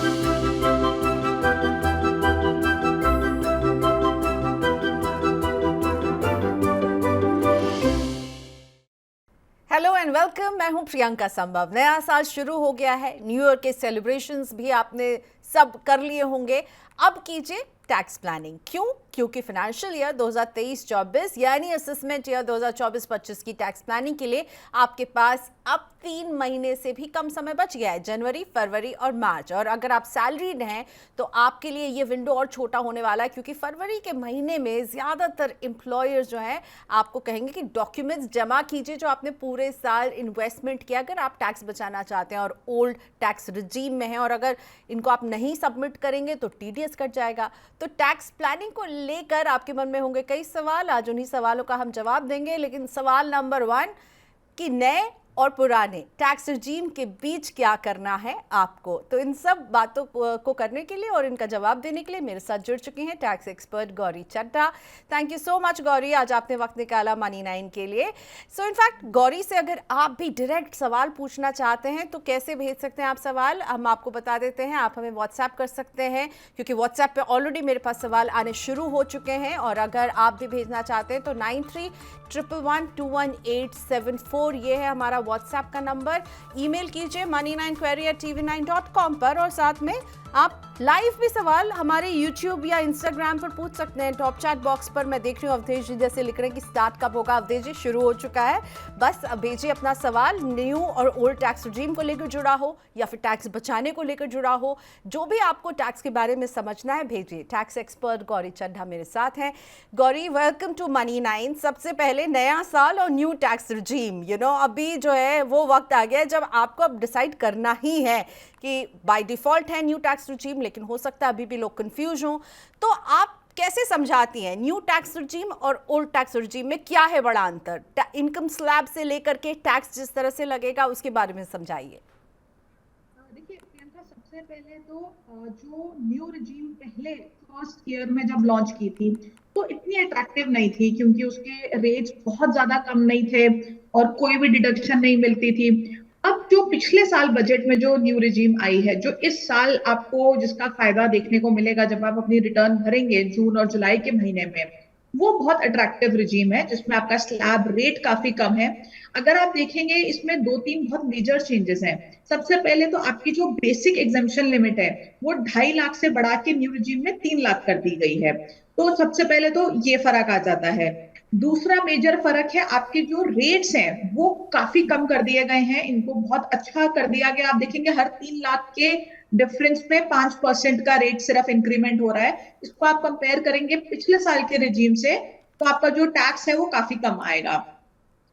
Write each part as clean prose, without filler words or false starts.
Hello and welcome. मैं हूं प्रियंका संभव। नया साल शुरू हो गया है, न्यू ईयर के सेलिब्रेशंस भी आपने सब कर लिए होंगे। अब कीजिए टैक्स प्लानिंग। क्यों? क्योंकि फाइनेंशियल ईयर 2023-24 यानी असेसमेंट ईयर 2024-25 की टैक्स प्लानिंग के लिए आपके पास अब 3 महीने से भी कम समय बच गया है, जनवरी, फरवरी और मार्च। और अगर आप सैलरीड हैं तो आपके लिए ये विंडो और छोटा होने वाला है, क्योंकि फरवरी के महीने में ज़्यादातर एम्प्लॉयर्स जो हैं आपको कहेंगे कि डॉक्यूमेंट्स जमा कीजिए जो आपने पूरे साल इन्वेस्टमेंट किया, अगर आप टैक्स बचाना चाहते हैं और ओल्ड टैक्स रिजीम में हैं, और अगर इनको आप नहीं सबमिट करेंगे तो टीडीएस कट जाएगा। तो टैक्स प्लानिंग को लेकर आपके मन में होंगे कई सवाल। आज उन्हीं सवालों का हम जवाब देंगे। लेकिन सवाल नंबर 1 कि नए और पुराने टैक्स रिजीम के बीच क्या करना है आपको। तो इन सब बातों को करने के लिए और इनका जवाब देने के लिए मेरे साथ जुड़ चुकी हैं tax expert Gauri Chadha. Thank you so much Gauri, आज आपने वक्त निकाला मनी 9 के लिए। सो इनफैक्ट गौरी से अगर आप भी डायरेक्ट सवाल पूछना चाहते हैं तो कैसे भेज सकते हैं आप सवाल, हम आपको बता देते हैं। आप हमें व्हाट्सएप कर सकते हैं, क्योंकि व्हाट्सएप पे ऑलरेडी मेरे पास सवाल आने शुरू हो चुके हैं। और अगर आप भी भेजना चाहते हैं तो 9311121874 ये है हमारा व्हाट्सएप का नंबर। ईमेल कीजिए money9query@tv9.com पर, और साथ में आप लाइव भी सवाल हमारे यूट्यूब या इंस्टाग्राम पर पूछ सकते हैं। टॉप चैट बॉक्स पर मैं देख रही हूँ अवधेश जी जैसे लिख रहे हैं कि स्टार्ट कब होगा। अवधेश जी, शुरू हो चुका है, बस अब भेजिए अपना सवाल। न्यू और ओल्ड टैक्स रिजीम को लेकर जुड़ा हो या फिर टैक्स बचाने को लेकर जुड़ा हो, जो भी आपको टैक्स के बारे में समझना है भेजिए। टैक्स एक्सपर्ट गौरी चड्ढा मेरे साथ हैं। Gauri, welcome to money 9। सबसे पहले नया साल और न्यू टैक्स रिजीम, अभी जो है वो वक्त आ गया है जब आपको अब डिसाइड करना ही है कि बाय डिफॉल्ट है न्यू टैक्स रिजीम, लेकिन हो सकता है अभी भी लोग कंफ्यूज हों। तो आप कैसे समझाती हैं न्यू टैक्स रिजीम और ओल्ड टैक्स रिजीम में क्या है बड़ा अंतर? इनकम स्लैब से लेकर के टैक्स जिस तरह से लगेगा उसके बारे में समझाइए। देखिए प्रियंका, सबसे पहले तो जो न्यू रिजीम पहले फर्स्ट ईयर में जब लॉन्च की थी तो इतनी अट्रैक्टिव नहीं थी, क्योंकि उसके रेट्स बहुत ज्यादा कम नहीं थे और कोई भी डिडक्शन नहीं मिलती थी। अब जो पिछले साल बजट में जो न्यू रिजीम आई है, जो इस साल आपको जिसका फायदा देखने को मिलेगा जब आप अपनी रिटर्न भरेंगे जून और जुलाई के महीने में, वो बहुत अट्रैक्टिव रिजीम है जिसमें आपका स्लैब रेट काफी कम है। अगर आप देखेंगे इसमें 2-3 बहुत मेजर चेंजेस हैं। सबसे पहले तो आपकी जो बेसिक एग्जेम्पशन लिमिट है वो 2.5 लाख से बढ़ा के न्यू रिजीम में 3 लाख कर दी गई है। तो सबसे पहले तो ये फर्क आ जाता है। दूसरा मेजर फर्क है आपके जो रेट्स हैं वो काफी कम कर दिए गए हैं, इनको बहुत अच्छा कर दिया गया। आप देखेंगे हर 3 लाख के डिफरेंस पे 5% का रेट सिर्फ इंक्रीमेंट हो रहा है। इसको आप कंपेयर करेंगे पिछले साल के रिजीम से तो आपका जो टैक्स है वो काफी कम आएगा।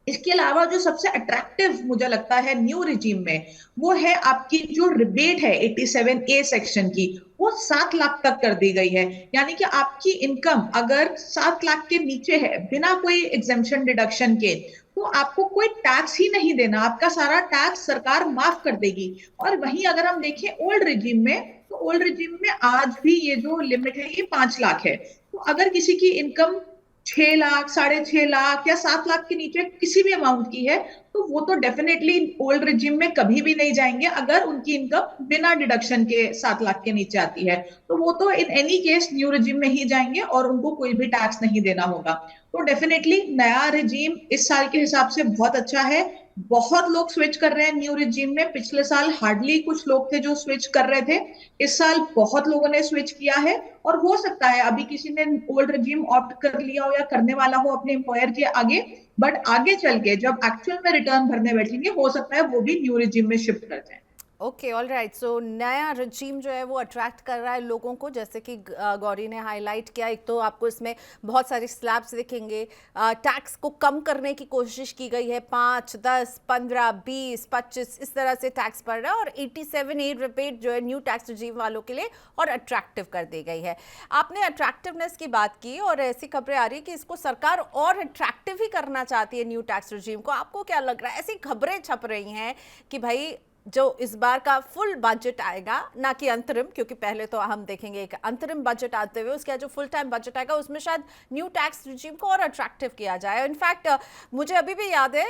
इसके अलावा जो सबसे अट्रैक्टिव मुझे लगता है न्यू रिजीम में, वो है आपकी जो रिबेट है 87A सेक्शन की, वो 7 लाख तक कर दी गई है। यानी कि आपकी इनकम अगर 7 लाख के नीचे है बिना कोई एग्जेम्पशन डिडक्शन के, तो आपको कोई टैक्स ही नहीं देना, आपका सारा टैक्स सरकार माफ कर देगी। और वहीं अगर हम देखें ओल्ड रिजीम में, तो ओल्ड रिजीम में आज भी ये जो लिमिट है ये 5 लाख है। तो अगर किसी की इनकम 6 लाख, 6.5 लाख या 7 लाख के नीचे किसी भी अमाउंट की है, तो वो तो डेफिनेटली ओल्ड रिजीम में कभी भी नहीं जाएंगे अगर उनकी इनकम बिना डिडक्शन के 7 लाख के नीचे आती है। तो वो तो in any case new regime में ही जाएंगे और उनको कोई भी टैक्स नहीं देना होगा। तो डेफिनेटली नया रिजीम इस साल के हिसाब से बहुत अच्छा है। बहुत लोग स्विच कर रहे हैं न्यू रिजीम में। पिछले साल हार्डली कुछ लोग थे जो स्विच कर रहे थे, इस साल बहुत लोगों ने स्विच किया है। और हो सकता है अभी किसी ने ओल्ड रिजीम ऑप्ट कर लिया हो या करने वाला हो अपने एम्प्लॉयर के आगे, बट आगे चल के जब एक्चुअल में रिटर्न भरने बैठेंगे हो सकता है वो भी न्यू रिजीम में शिफ्ट कर जाए। Okay, all right. सो नया रजीम जो है वो अट्रैक्ट कर रहा है लोगों को, जैसे कि गौरी ने हाईलाइट किया। एक तो आपको इसमें बहुत सारे स्लैब्स दिखेंगे, टैक्स को कम करने की कोशिश की गई है, 5, 10, 15, 20, 25 इस तरह से टैक्स पड़ रहा है। और 87A रिबेट जो है न्यू टैक्स रजीम वालों के लिए और अट्रैक्टिव कर दी गई है। आपने अट्रैक्टिवनेस की बात की और ऐसी खबरें आ रही है कि इसको सरकार और अट्रैक्टिव ही करना चाहती है न्यू टैक्स रजीम को। आपको क्या लग रहा है? ऐसी खबरें छप रही हैं कि भाई जो इस बार का फुल बजट आएगा, ना कि अंतरिम, क्योंकि पहले तो हम देखेंगे एक अंतरिम बजट आते हुए, उसके बाद जो फुल टाइम बजट आएगा उसमें शायद न्यू टैक्स रिजीम को और अट्रैक्टिव किया जाए। इनफैक्ट मुझे अभी भी याद है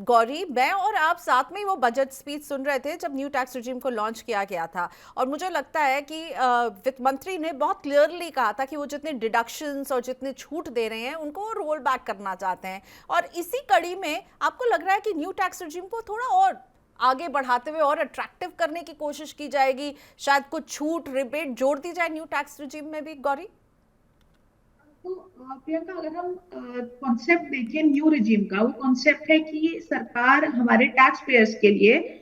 गौरी, मैं और आप साथ में ही वो बजट स्पीच सुन रहे थे जब न्यू टैक्स रिजीम को लॉन्च किया गया था, और मुझे लगता है कि वित्त मंत्री ने बहुत क्लियरली कहा था कि वो जितने डिडक्शंस और जितने छूट दे रहे हैं उनको रोल बैक करना चाहते हैं। और इसी कड़ी में आपको लग रहा है कि न्यू टैक्स रिजीम को थोड़ा और आगे बढ़ाते हुए और अट्रैक्टिव करने की कोशिश की जाएगी, शायद कुछ छूट रिबेट जोड़ दी जाए न्यू टैक्स रिजीम में भी, गौरी? तो प्रियंका, अगर हम कॉन्सेप्ट देखें न्यू रिजीम का, वो कॉन्सेप्ट है कि सरकार हमारे टैक्स पेयर्स के लिए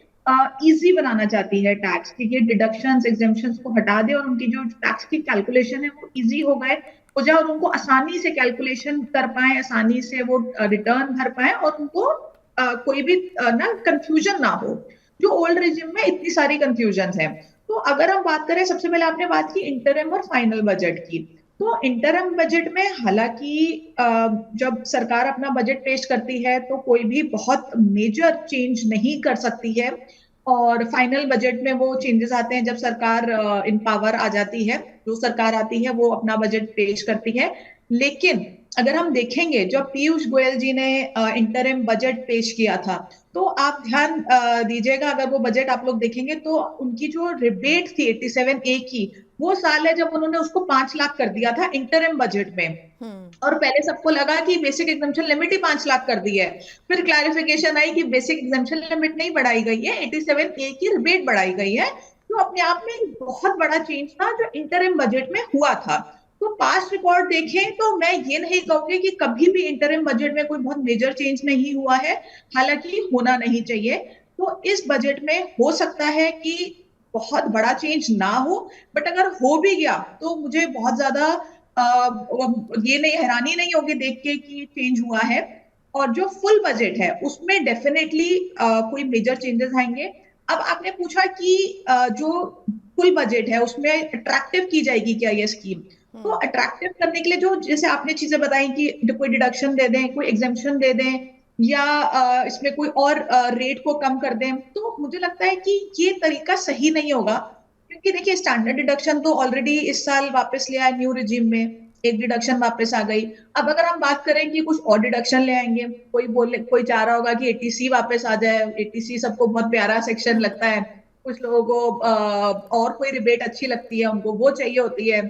इजी बनाना चाहती है टैक्स, कि ये डिडक्शंस एग्जेम्पशंस को हटा दे और उनकी जो टैक्स की कैलकुलेशन है वो इजी हो जाए और उनको आसानी से कैलकुलेशन कर पाए, आसानी से वो रिटर्न भर पाए और उनको कोई भी ना कंफ्यूजन ना हो, जो ओल्ड रिजिम में इतनी सारी कंफ्यूजन है। तो अगर हम बात करें, सबसे पहले आपने बात की इंटरिम और फाइनल बजट की, तो इंटरिम बजट में हालांकि जब सरकार अपना बजट पेश करती है तो कोई भी बहुत मेजर चेंज नहीं कर सकती है, और फाइनल बजट में वो चेंजेस आते हैं जब सरकार इन पावर आ जाती है, जो सरकार आती है वो अपना बजट पेश करती है। लेकिन अगर हम देखेंगे जब पीयूष गोयल जी ने इंटरिम बजट पेश किया था, तो आप ध्यान दीजिएगा, अगर वो बजट आप लोग देखेंगे तो उनकी जो रिबेट थी 87A की, वो साल है जब उन्होंने उसको 5 लाख कर दिया था इंटरिम बजट में। और पहले सबको लगा कि बेसिक एग्जम्पशन लिमिट ही 5 लाख कर दी है, फिर क्लैरिफिकेशन आई कि बेसिक एग्जम्पशन लिमिट नहीं बढ़ाई गई है, 87A की रिबेट बढ़ाई गई है। तो अपने आप में एक बहुत बड़ा चेंज था जो इंटरिम बजट में हुआ था। तो पास्ट रिकॉर्ड देखें तो मैं ये नहीं कहूंगी कि कभी भी इंटरिम बजट में कोई बहुत मेजर चेंज नहीं हुआ है, हालांकि होना नहीं चाहिए। तो इस बजट में हो सकता है कि बहुत बड़ा चेंज ना हो, बट अगर हो भी गया तो मुझे बहुत ज्यादा ये नहीं, हैरानी नहीं होगी देख के कि चेंज हुआ है। और जो फुल बजट है उसमें डेफिनेटली कोई मेजर चेंजेस आएंगे। अब आपने पूछा कि जो फुल बजट है उसमें अट्रैक्टिव की जाएगी क्या ये स्कीम, तो अट्रैक्टिव करने के लिए जो जैसे आपने चीजें बताई कि कोई डिडक्शन दे दें, कोई एग्जेम्पशन दे दें, या इसमें कोई और रेट को कम कर दें, तो मुझे लगता है कि ये तरीका सही नहीं होगा। क्योंकि देखिए, स्टैंडर्ड डिडक्शन तो ऑलरेडी इस साल वापस ले आया न्यू रिजीम में, एक डिडक्शन वापस आ गई। अब अगर हम बात करें कि कुछ और डिडक्शन ले आएंगे, कोई चाह रहा होगा कि एटीसी वापस आ जाए, एटीसी सबको बहुत प्यारा सेक्शन लगता है, कुछ लोगों को और कोई रिबेट अच्छी लगती है, उनको वो चाहिए होती है।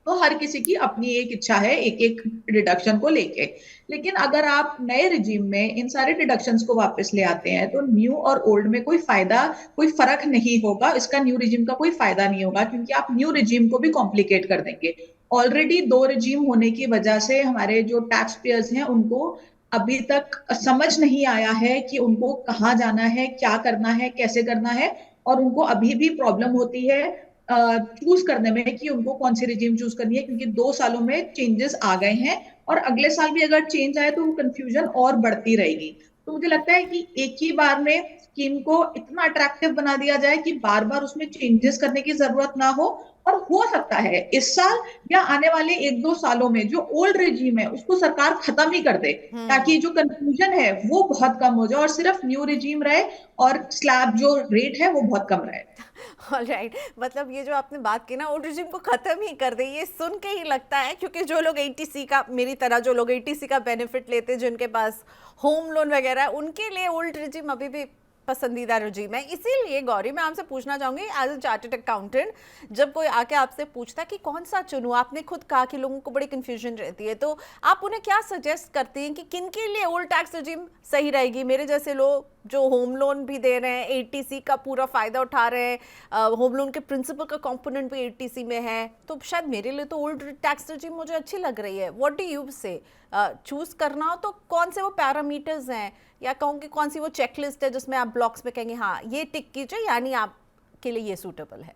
तो हर किसी की अपनी एक इच्छा है एक एक डिडक्शन को लेके। लेकिन अगर आप नए रिजीम में इन सारे डिडक्शंस को वापस ले आते हैं तो न्यू और ओल्ड में कोई फर्क नहीं होगा, इसका न्यू रिजीम का कोई फायदा नहीं होगा, क्योंकि आप न्यू रिजीम को भी कॉम्प्लिकेट कर देंगे। ऑलरेडी 2 रिजीम होने की वजह से हमारे जो टैक्स पेयर्स हैं उनको अभी तक समझ नहीं आया है कि उनको कहाँ जाना है, क्या करना है, कैसे करना है, और उनको अभी भी प्रॉब्लम होती है चूज करने में कि उनको कौन सी रिजीम चूज करनी है, क्योंकि 2 सालों में चेंजेस आ गए हैं और अगले साल भी अगर चेंज आए तो वो कंफ्यूजन और बढ़ती रहेगी। तो मुझे लगता है कि एक ही बार में स्कीम को इतना अट्रैक्टिव बना दिया जाए कि बार बार उसमें चेंजेस करने की जरूरत ना हो, और हो सकता है इस साल या आने वाले 1-2 सालों में जो ओल्ड रिजीम है उसको सरकार खत्म ही कर दे, ताकि जो कंफ्यूजन है वो बहुत कम हो जाए और सिर्फ न्यू रिजीम रहे और स्लैब जो रेट है वो बहुत कम रहे। ऑलराइट, मतलब ये जो आपने बात की ना ओल्ड रिजीम को खत्म ही कर दे, ये सुन के ही लगता है, क्योंकि जो लोग एटीसी का, मेरी तरह जो लोग एटीसी का बेनिफिट लेते हैं, जिनके पास होम लोन वगैरह है, उनके लिए ओल्ड रिजीम अभी भी पसंदीदा रिजीम है। इसीलिए गौरी, मैं आपसे पूछना चाहूंगी एज ए चार्टर्ड अकाउंटेंट, जब कोई आके आपसे पूछता है कि कौन सा चुनूं, आपने खुद कहा कि लोगों को बड़ी कंफ्यूजन रहती है, तो आप उन्हें क्या सजेस्ट करते हैं कि किन के लिए ओल्ड टैक्स रिजीम सही रहेगी? मेरे जैसे लोग जो होम लोन भी दे रहे हैं, एटीसी का पूरा फायदा उठा रहे हैं, होम लोन के प्रिंसिपल का कंपोनेंट भी एटीसी में है, तो शायद मेरे लिए तो ओल्ड टैक्स रिजीम मुझे अच्छी लग रही है। व्हाट डू यू से? चूज करना हो तो कौन से वो पैरामीटर्स हैं, या कहूँगी कौन सी वो चेकलिस्ट है जिसमें आप ब्लॉक्स में कहेंगे हाँ ये टिक कीजिए, यानी आपके लिए ये सूटेबल है?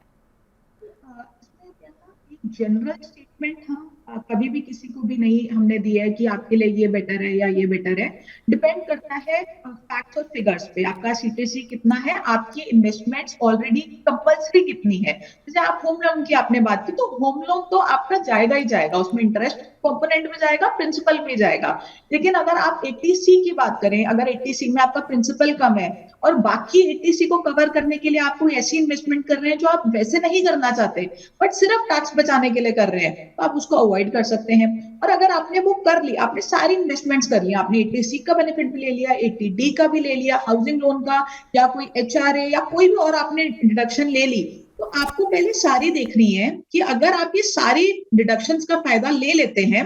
जनरल स्टेटमेंट हम कभी भी किसी को भी नहीं हमने दिया है कि आपके लिए ये बेटर है या ये बेटर है। डिपेंड करता है फैक्ट्स और फिगर्स पे, आपका सीटीसी कितना है, आपकी इन्वेस्टमेंट्स ऑलरेडी कंपल्सरी कितनी है। जैसे जैसे आप होम लोन की आपने बात की, तो होम लोन तो आपका जाएगा ही जाएगा, उसमें इंटरेस्ट कंपोनेंट में जाएगा, प्रिंसिपल भी जाएगा। लेकिन अगर आप 80C की बात करें, अगर 80C में आपका प्रिंसिपल कम है और बाकी 80C को कवर करने के लिए आप कोई ऐसी इन्वेस्टमेंट कर रहे हैं जो आप वैसे नहीं करना चाहते बट सिर्फ टैक्स बचाने के लिए कर रहे हैं, तो आप उसको अवॉइड कर सकते हैं। और अगर आपने वो कर ली, आपने सारी इन्वेस्टमेंट्स कर ली, आपने 80C का बेनिफिट भी ले लिया, 80D का भी ले लिया, हाउसिंग लोन का या कोई HRA या कोई भी और आपने डिडक्शन ले ली, तो आपको पहले सारी देखनी है कि अगर आप ये सारी डिडक्शंस का फायदा ले लेते हैं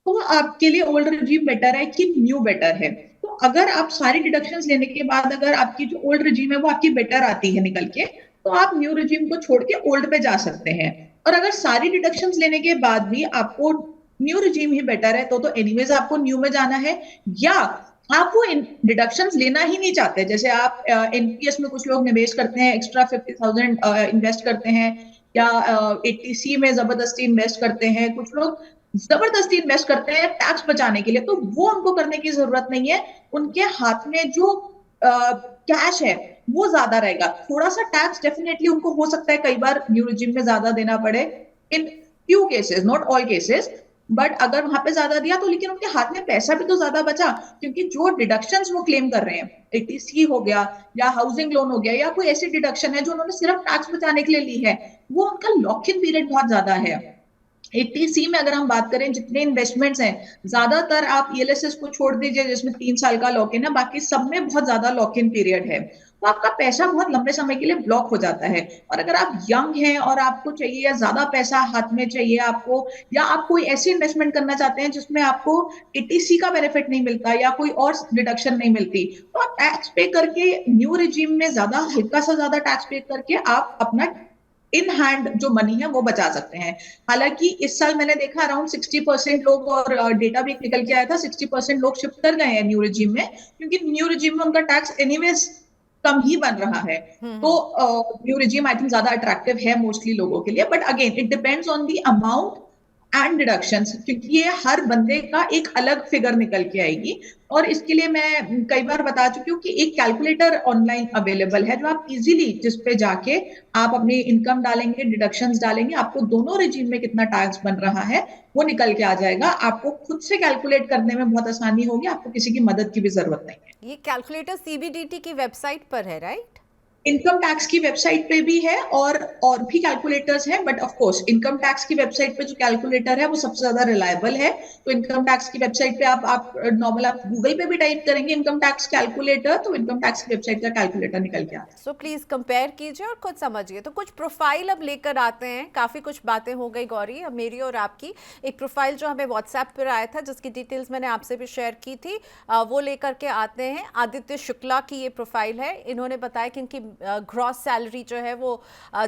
तो आपके लिए ओल्ड रिजीम बेटर है कि न्यू बेटर है। तो अगर आप सारी डिडक्शंस लेने के बाद अगर आपकी जो ओल्ड रिजीम है वो आपकी बेटर आती है निकल के, तो आप न्यू रिजीम को छोड़ के ओल्ड पे जा सकते हैं। और अगर सारी डिडक्शंस लेने के बाद भी आपको न्यू रिजीम ही बेटर है तो एनीवेज आपको न्यू में जाना है, या आप वो डिडक्शंस लेना ही नहीं चाहते, जैसे आप एनपीएस में कुछ लोग निवेश करते हैं, एक्स्ट्रा 50,000 इन्वेस्ट करते हैं, या 80C में जबरदस्ती इन्वेस्ट करते हैं, कुछ लोग जबरदस्ती इन्वेस्ट करते हैं टैक्स बचाने के लिए, तो वो उनको करने की जरूरत नहीं है। उनके हाथ में जो कैश है वो ज्यादा रहेगा, थोड़ा सा टैक्स डेफिनेटली उनको हो सकता है कई बार न्यू रिजीम में ज्यादा देना पड़े, in few cases, not all cases, but अगर वहां पे ज्यादा दिया तो लेकिन उनके हाथ में पैसा भी तो ज्यादा बचा, क्योंकि जो डिडक्शंस वो क्लेम कर रहे हैं, 80C हो गया या हाउसिंग लोन हो गया या कोई ऐसी डिडक्शन है जो उन्होंने सिर्फ टैक्स बचाने के लिए ली है, वो उनका लॉक इन पीरियड बहुत ज्यादा है। 80C में अगर हम बात करें जितने इन्वेस्टमेंट्स हैं, ज्यादातर आप ELSS को छोड़ दीजिए जिसमें 3 साल का लॉक इन है, बाकी सब में बहुत ज्यादा लॉक इन पीरियड है, तो आपका पैसा बहुत लंबे समय के लिए ब्लॉक हो जाता है। और अगर आप यंग हैं और आपको चाहिए या ज्यादा पैसा हाथ में चाहिए आपको, या आप कोई ऐसी इन्वेस्टमेंट करना चाहते हैं जिसमें आपको 80C का बेनिफिट नहीं मिलता या कोई और डिडक्शन नहीं मिलती, तो आप टैक्स पे करके न्यू रिजीम में ज्यादा हल्का सा ज्यादा टैक्स पे करके आप अपना इन हैंड जो मनी है वो बचा सकते हैं। हालांकि इस साल मैंने देखा अराउंड 60% लोग, और डेटा भी निकल के आया था, 60% लोग शिफ्ट कर गए हैं न्यू रिजीम में, क्योंकि न्यू रिजीम में उनका टैक्स एनीवेज कम ही बन रहा है। तो न्यू रिजीम आई थिंक ज्यादा अट्रैक्टिव है मोस्टली लोगों के लिए, but again it depends on the amount and deductions, क्योंकि ये हर बंदे का एक अलग फिगर निकल के आएगी। और इसके लिए मैं कई बार बता चुकी हूँ कि एक कैलकुलेटर ऑनलाइन अवेलेबल है जो आप इजीली, जिस पे जाके आप अपनी इनकम डालेंगे, डिडक्शंस डालेंगे, आपको दोनों रिजीम में कितना टैक्स बन रहा है वो निकल के आ जाएगा। आपको खुद से कैलकुलेट करने में बहुत आसानी होगी, आपको किसी की मदद की भी जरूरत नहीं है। ये कैलकुलेटर CBDT की वेबसाइट पर है, राइट? इनकम टैक्स की वेबसाइट पे भी है और भी कैलकुलेटर्स हैं, but of course income tax की वेबसाइट पे जो कैलकुलेटर है वो सबसे ज्यादा रिलायबल है। तो इनकम टैक्स की वेबसाइट पे आप नॉर्मल आप गूगल पे भी टाइप करेंगे इनकम टैक्स कैलकुलेटर, तो इनकम टैक्स की वेबसाइट का कैलकुलेटर निकल के आता है। सो प्लीज कंपेयर कीजिए और खुद समझिए। तो कुछ प्रोफाइल अब लेकर आते हैं, काफी कुछ बातें हो गई गौरी, अब मेरी और आपकी। एक प्रोफाइल जो हमें व्हाट्सएप पर आया था जिसकी डिटेल्स मैंने आपसे भी शेयर की थी, वो लेकर के आते हैं। आदित्य शुक्ला की ये प्रोफाइल है। इन्होंने बताया कि इनकी ग्रॉस सैलरी जो है वो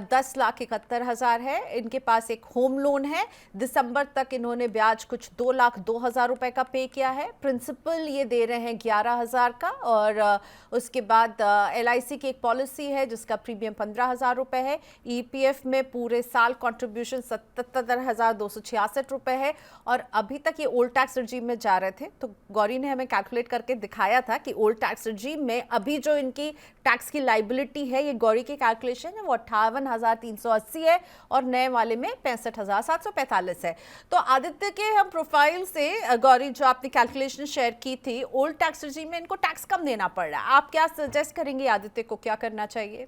10,71,000 है। इनके पास एक होम लोन है। दिसंबर तक इन्होंने ब्याज कुछ 2,02,000 रुपए का पे किया है। प्रिंसिपल ये दे रहे हैं 11,000 का, और उसके बाद LIC की एक पॉलिसी है जिसका प्रीमियम 15,000 रुपए है। EPF में पूरे साल कंट्रीब्यूशन 77,266 रुपए है। और अभी तक ये ओल्ड टैक्स रिजीम में जा रहे थे, तो गौरी ने हमें कैलकुलेट करके दिखाया था कि ओल्ड टैक्स रिजीम में अभी जो इनकी टैक्स की लाइबिलिटी है, ये गौरी की कैलकुलेशन है, वो 58,380 है और नए वाले में 65,745 है। तो आदित्य के हम प्रोफाइल से, गौरी जो आपने कैलकुलेशन शेयर की थी, ओल्ड टैक्स रिजीम में इनको टैक्स कम देना पड़ रहा है। आप क्या सजेस्ट करेंगे आदित्य को, क्या करना चाहिए?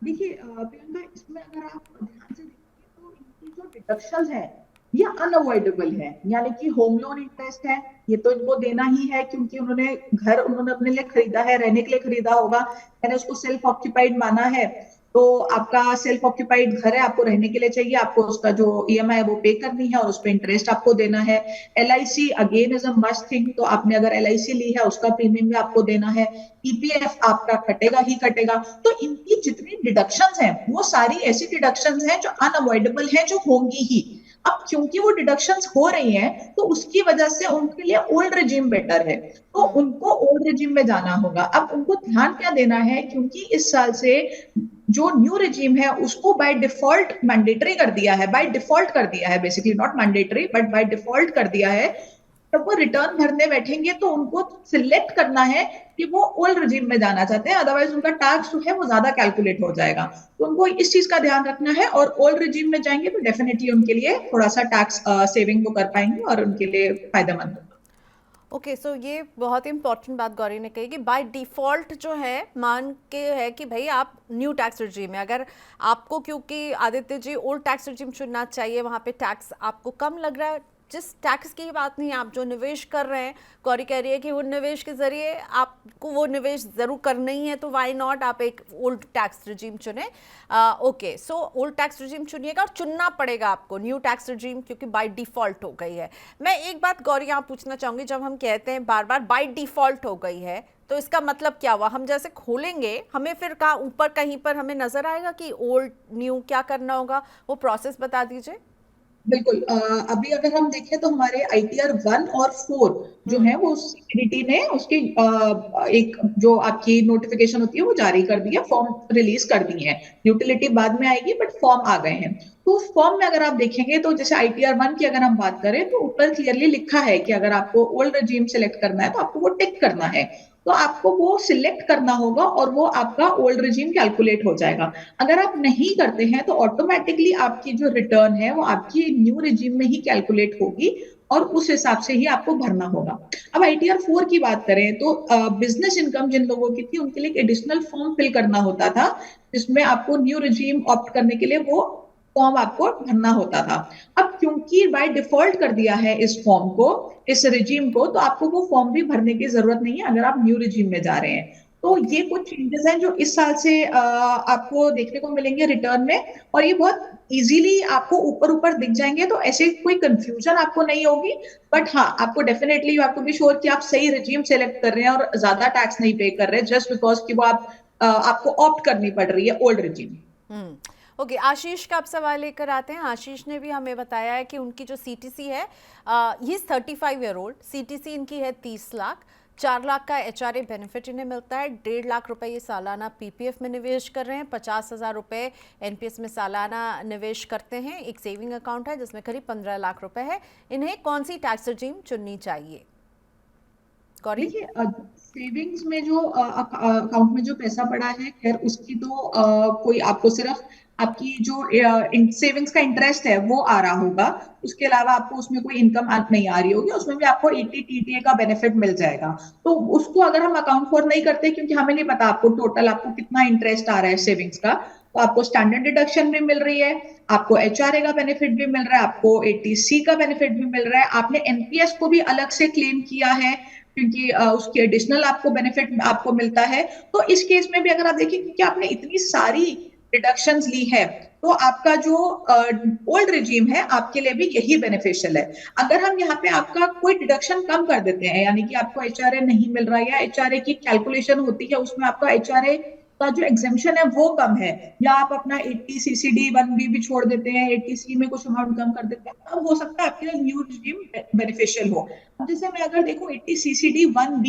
देखिए प्रियंका, इसमें अगर आप ध्यान से देखेंगे तो इनकी जो डिडक्शंस है ये अनअवॉइडेबल है। यानी कि होम लोन इंटरेस्ट है, ये तो इनको देना ही है क्योंकि उन्होंने अपने लिए खरीदा है, रहने के लिए खरीदा होगा, मैंने उसको सेल्फ ऑक्यूपाइड माना है। तो आपका सेल्फ ऑक्यूपाइड घर है, आपको रहने के लिए चाहिए, आपको उसका जो EMI है वो पे करनी है और उस पर इंटरेस्ट आपको देना है। LIC again is a must thing, तो आपने अगर LIC ली है उसका प्रीमियम भी आपको देना है। EPF आपका कटेगा ही कटेगा। तो इनकी जितनी डिडक्शंस हैं वो सारी ऐसी डिडक्शंस हैं जो अनअवॉइडेबल हैं, जो होंगी ही। अब क्योंकि वो डिडक्शंस हो रही हैं तो उसकी वजह से उनके लिए ओल्ड रिजीम बेटर है, तो उनको ओल्ड रिजीम में जाना होगा। अब उनको ध्यान क्या देना है, क्योंकि इस साल से जो न्यू रिजीम है उसको बाय डिफॉल्ट मैंडेटरी कर दिया है, बाय डिफॉल्ट कर दिया है, basically not mandatory but by default कर दिया है जब वो रिटर्न भरने बैठेंगे तो उनको सिलेक्ट करना है कि वो ओल्ड रिजीम में जाना चाहते हैं, अदरवाइज उनका टैक्स जो है वो ज्यादा कैलकुलेट हो जाएगा। तो उनको इस चीज का ध्यान रखना है, और ओल्ड रिजीम में जाएंगे तो डेफिनेटली उनके लिए थोड़ा सा टैक्स सेविंग वो कर पाएंगे और उनके लिए फायदेमंद होगा। ओके, सो ये बहुत इंपॉर्टेंट बात गौरी ने कही कि बाय डिफ़ॉल्ट जो है मान के है कि भाई आप न्यू टैक्स रिजीम में, अगर आपको, क्योंकि Aditya ji old tax regime चुनना चाहिए, वहाँ पे टैक्स आपको कम लग रहा है, जिस टैक्स की बात नहीं, आप जो निवेश कर रहे हैं, गौरी कह रही है कि वो निवेश के ज़रिए आपको वो निवेश ज़रूर करना ही है, तो वाई नॉट आप एक ओल्ड टैक्स रिजीम चुने। Okay, so old tax regime चुनिएगा और चुनना पड़ेगा आपको न्यू टैक्स रिजीम, क्योंकि बाय डिफ़ॉल्ट हो गई है। मैं एक बात गौरी यहाँ पूछना चाहूँगी, जब हम कहते हैं बार बार बाय डिफ़ॉल्ट हो गई है, तो इसका मतलब क्या हुआ? हम जैसे खोलेंगे, हमें फिर कहाँ ऊपर कहीं पर हमें नज़र आएगा कि ओल्ड न्यू क्या करना होगा? वो प्रोसेस बता दीजिए। बिल्कुल। अभी अगर हम देखें तो हमारे आईटीआर 1 और 4 जो है वो सीबीडीटी ने उसकी एक जो आपकी नोटिफिकेशन होती है वो जारी कर दी है, फॉर्म रिलीज कर दी है। यूटिलिटी बाद में आएगी बट फॉर्म आ गए हैं। तो उस फॉर्म में अगर आप देखेंगे तो जैसे आईटीआर 1 की अगर हम बात करें तो ऊपर क्लियरली लिखा है कि अगर आपको ओल्ड रजीम सेलेक्ट करना है तो आपको वो टिक करना है। तो आपको वो सिलेक्ट करना होगा और वो आपका ओल्ड रजीम कैलकुलेट हो जाएगा। अगर आप नहीं करते हैं तो ऑटोमेटिकली आपकी जो रिटर्न है वो आपकी न्यू रिजीम में ही कैलकुलेट होगी और उस हिसाब से ही आपको भरना होगा। अब आईटीआर 4 की बात करें तो बिजनेस इनकम जिन लोगों की थी उनके लिए एक एडिशनल फॉर्म फिल करना होता था, जिसमें आपको न्यू रिजीम ऑप्ट करने के लिए वो फॉर्म आपको भरना होता था। अब क्योंकि बाय डिफॉल्ट कर दिया है इस फॉर्म को, इस रिजीम को, तो आपको वो फॉर्म भी भरने की जरूरत नहीं है अगर आप न्यू रिजीम में जा रहे हैं। तो ओके, ये कुछ चेंजेस हैं जो इस साल से आपको देखने को मिलेंगे रिटर्न में, और ये बहुत इजीली आपको ऊपर ऊपर दिख जाएंगे, तो ऐसे कोई कंफ्यूजन आपको नहीं होगी। बट हाँ, आपको definitely you have to be sure कि आप सही रिजीम सेलेक्ट कर रहे हैं और ज्यादा टैक्स नहीं पे कर रहे हैं जस्ट बिकॉज कि वो आपको ऑप्ट करनी पड़ रही है ओल्ड रिजीम। ओके, आशीष का आप सवाल लेकर आते हैं। आशीष ने भी हमें बताया है कि उनकी जो सीटीसी है, ये 35 ईयर ओल्ड, सीटीसी इनकी है 30 लाख, 4 लाख का एचआरए बेनिफिट इन्हें मिलता है, 1.5 लाख रुपए ये सालाना पीपीएफ में निवेश कर रहे हैं, 50,000 रुपए एनपीएस में सालाना निवेश करते हैं, एक सेविंग अकाउंट है जिसमें करीब 15 लाख रुपए है। इन्हें कौन सी टैक्स रिजीम चुननी चाहिए गौरी? देखिए, सेविंग्स में जो अकाउंट में जो पैसा पड़ा है, खैर उसकी तो कोई आपको सिर्फ आपकी जो सेविंग्स का इंटरेस्ट है वो आ रहा होगा, उसके अलावा आपको उसमें कोई इनकम नहीं आ रही होगी, उसमें भी आपको 80 टीटीए का बेनिफिट मिल जाएगा। तो उसको अगर हम अकाउंट फॉर नहीं करते, क्योंकि हमें नहीं पता आपको टोटल आपको कितना इंटरेस्ट आ रहा है सेविंग्स का, तो आपको स्टैंडर्ड डिडक्शन भी मिल रही है, आपको एचआरए का बेनिफिट भी मिल रहा है, आपको एटीसी का बेनिफिट भी मिल रहा है, आपने एनपीएस को भी अलग से क्लेम किया है क्योंकि उसकी एडिशनल आपको बेनिफिट आपको मिलता है। तो इस केस में भी अगर आप देखिए, क्योंकि आपने इतनी सारी डिडक्शंस ली है, तो आपका जो ओल्ड रिजीम है आपके लिए भी यही बेनिफिशियल है। अगर हम यहाँ पे आपका कोई डिडक्शन कम कर देते हैं, यानी कि आपको एचआरए नहीं मिल रहा है या एचआरए की कैलकुलेशन होती है उसमें आपका एचआरए का जो एग्जेम्पशन है वो कम है, या आप अपना 80 सीसीडी 1B भी छोड़ देते हैं, 80C में कुछ अमाउंट कम कर देते हैं, तब हो सकता है आपके लिए न्यू रिजीम बेनिफिशियल हो। अब जैसे मैं अगर देखूं 80 सीसीडी 1B,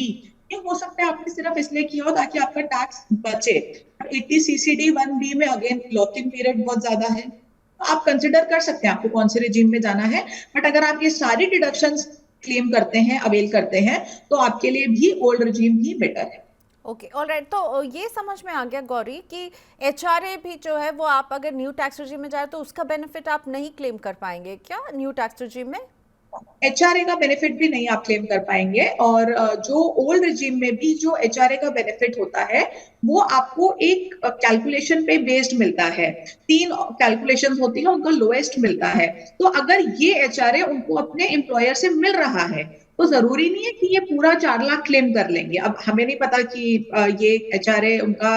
ये हो सकता है आपने सिर्फ इसलिए किया हो ताकि आपका टैक्स बचे। 80 सीसीडी 1B में अगेन लॉक इन पीरियड बहुत ज्यादा है, तो आप कंसिडर कर सकते हैं आपको कौन से रिजीम में जाना है। बट अगर आप ये सारी डिडक्शंस क्लेम करते हैं, अवेल करते हैं, तो आपके लिए भी ओल्ड रिजीम ही बेटर है। ओके, ऑलराइट, तो ये समझ में आ गया गौरी कि एचआरए भी जो है वो आप अगर न्यू टैक्स रिजीम में जाए तो उसका बेनिफिट आप नहीं क्लेम कर पाएंगे क्या न्यू टैक्स रिजीम में? एचआरए का बेनिफिट भी नहीं आप क्लेम कर पाएंगे, और जो ओल्ड रिजीम में भी जो एचआरए का बेनिफिट होता है वो आपको एक कैलकुलेशन पे बेस्ड मिलता है। 3 कैलकुलेशंस होती है, उनका लोएस्ट मिलता है। तो अगर ये एचआरए उनको अपने एम्प्लॉयर से मिल रहा है तो जरूरी नहीं है कि ये पूरा 4 लाख क्लेम कर लेंगे। अब हमें नहीं पता कि ये एचआरए उनका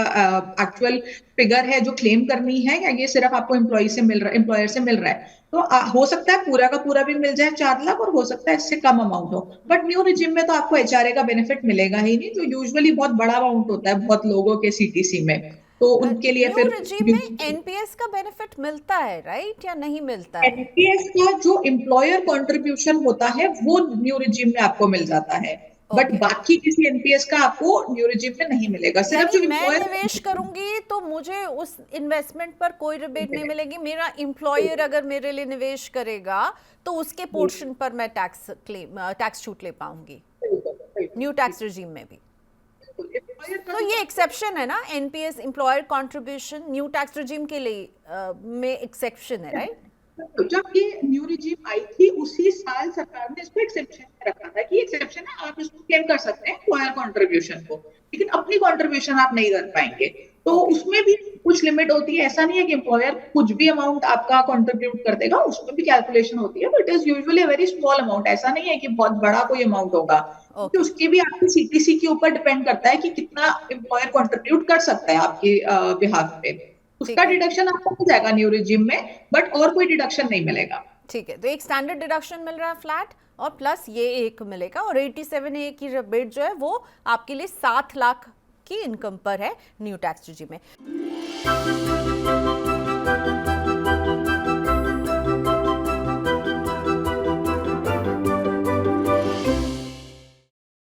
एक्चुअल फिगर है जो क्लेम करनी है, या ये सिर्फ आपको एम्प्लॉय से मिल रहा है, एम्प्लॉयर से मिल रहा है। तो हो सकता है पूरा का पूरा भी मिल जाए 4 लाख, और हो सकता है इससे कम अमाउंट हो। बट न्यू रिजिम में तो आपको एचआरए का बेनिफिट मिलेगा ही नहीं, जो यूजुअली बहुत बड़ा अमाउंट होता है बहुत लोगों के सीटीसी में, तो उनके लिए न्यू फिर रिजीम में एनपीएस का बेनिफिट मिलता है, राइट, या नहीं मिलता है? एनपीएस का जो एम्प्लॉयर कंट्रीब्यूशन होता है वो न्यू रिजिम में आपको मिल जाता है। But Okay. बाकी किसी एनपीएस का आपको न्यू रिजीम में नहीं मिलेगा, सिर्फ जो यानी मैं एम्प्लॉयर। निवेश करूंगी तो मुझे उस इन्वेस्टमेंट पर कोई रिबेट नहीं मिलेगी, मेरा एम्प्लॉयर अगर मेरे लिए निवेश करेगा तो उसके पोर्शन पर मैं टैक्स छूट ले पाऊंगी न्यू टैक्स रिजीम में भी। तो ये एक्सेप्शन है ना, NPS employer contribution new tax regime के लिए में एक्सेप्शन है, राइट? जब ये न्यू रिजीम आई थी उसी साल सरकार ने इसको एक्सेप्शन में रखा था कि एक्सेप्शन है, आप इसको क्लेम कर सकते हैं एम्प्लॉयर कंट्रीब्यूशन को, लेकिन अपनी कंट्रीब्यूशन आप नहीं कर पाएंगे। तो उसमें भी कुछ लिमिट होती है, ऐसा नहीं है कि एम्प्लॉयर कुछ भी अमाउंट आपका कंट्रीब्यूट कर देगा, उसमें भी कैलकुलेशन होती है, but is usually very small amount, ऐसा नहीं है कि बहुत बड़ा कोई अमाउंट होगा, क्योंकि उसकी भी आपकी सीटीसी के ऊपर डिपेंड करता है कि कितना एम्प्लॉयर कंट्रीब्यूट कर सकता है आपके बिहाफ पे, उसका डिडक्शन आपको हो जाएगा न्यू रिजीम में, बट और कोई डिडक्शन नहीं मिलेगा। ठीक है, तो एक स्टैंडर्ड डिडक्शन मिल रहा है फ्लैट, और प्लस ये एक मिलेगा, और 87A की रिबेट जो है वो आपके लिए 7 लाख की इनकम पर है न्यू टैक्स रिजीम में।